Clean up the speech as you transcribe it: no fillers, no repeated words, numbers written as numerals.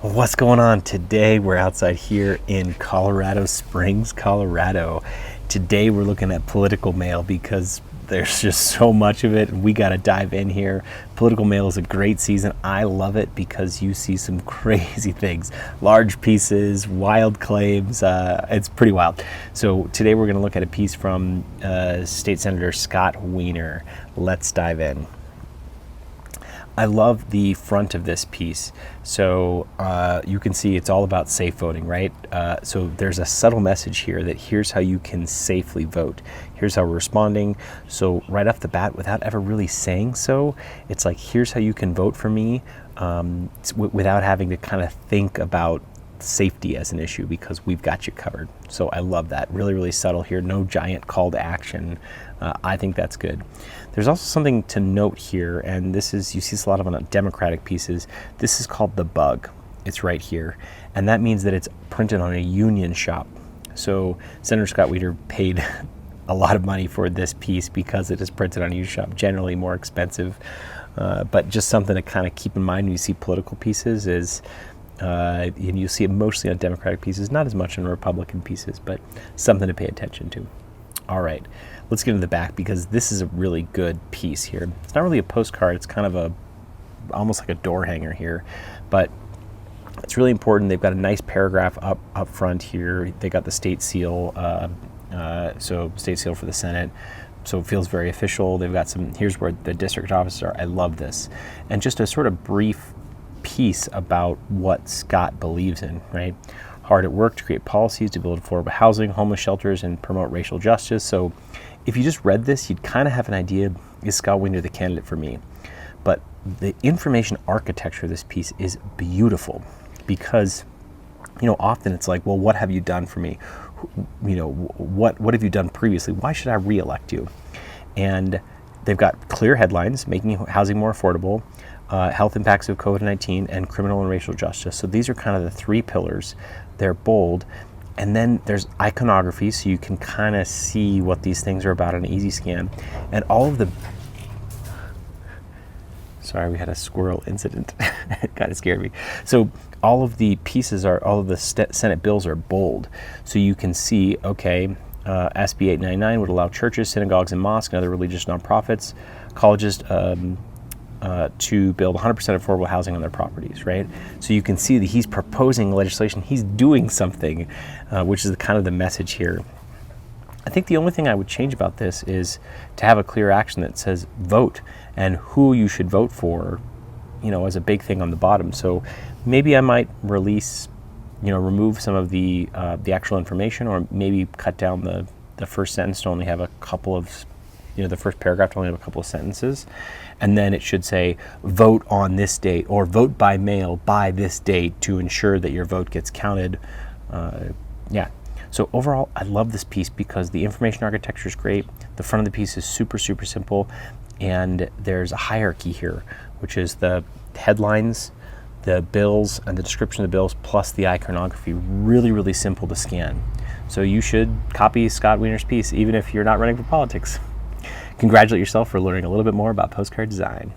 What's going on today? We're outside here in Colorado Springs, Colorado. Today we're looking at political mail because there's just so much of it and we got to dive in here. Political mail is a great season. I love it because you see some crazy things, large pieces, wild claims. It's pretty wild. So today we're going to look at a piece from State Senator Scott Weiner. Let's dive in. I love the front of this piece. So you can see it's all about safe voting, right? So there's a subtle message here that here's how you can safely vote. Here's how we're responding. So right off the bat, without ever really saying so, it's like, here's how you can vote for me without having to kind of think about safety as an issue because we've got you covered. So I love that. Really, really subtle here. No giant call to action. I think that's good. There's also something to note here, and this is, you see this a lot of on Democratic pieces. This is called the bug. It's right here. And that means that it's printed on a union shop. So Senator Scott Weiner paid a lot of money for this piece because it is printed on a union shop, generally more expensive. But just something to kind of keep in mind when you see political pieces is, and you see it mostly on Democratic pieces, not as much on Republican pieces, but something to pay attention to. All right, let's get into the back because this is a really good piece here. It's not really a postcard, it's kind of almost like a door hanger here, but it's really important. They've got a nice paragraph up front here. They got the state seal, so state seal for the Senate. So it feels very official. They've got some, here's where the district offices are. I love this. And just a sort of brief piece about what Scott believes in, right? Hard at work to create policies to build affordable housing, homeless shelters, and promote racial justice. So if you just read this, you'd kind of have an idea, is Scott Weiner the candidate for me? But the information architecture of this piece is beautiful because, you know, often it's like, well, what have you done for me? You know, what have you done previously? Why should I re-elect you? And they've got clear headlines, making housing more affordable, health impacts of COVID-19, and criminal and racial justice. So these are kind of the three pillars. They're bold. And then there's iconography, so you can kind of see what these things are about on an easy scan. And all of the... Sorry, we had a squirrel incident. It kind of scared me. So all of the pieces are, all of the Senate bills are bold. So you can see, okay, SB 899 would allow churches, synagogues, and mosques and other religious nonprofits, colleges, to build 100% affordable housing on their properties, right? So you can see that he's proposing legislation, he's doing something, which is kind of the message here. I think the only thing I would change about this is to have a clear action that says vote and who you should vote for, you know, as a big thing on the bottom. So maybe I might release, you know, remove some of the actual information, or maybe cut down the first sentence to only have a couple of, you know, the first paragraph to only have a couple of sentences. And then it should say, vote on this date, or vote by mail by this date to ensure that your vote gets counted. Yeah. So overall, I love this piece because the information architecture is great. The front of the piece is super, super simple. And there's a hierarchy here, which is the headlines, the bills, and the description of the bills, plus the iconography. Really, really simple to scan. So you should copy Scott Weiner's piece, even if you're not running for politics. Congratulate yourself for learning a little bit more about postcard design.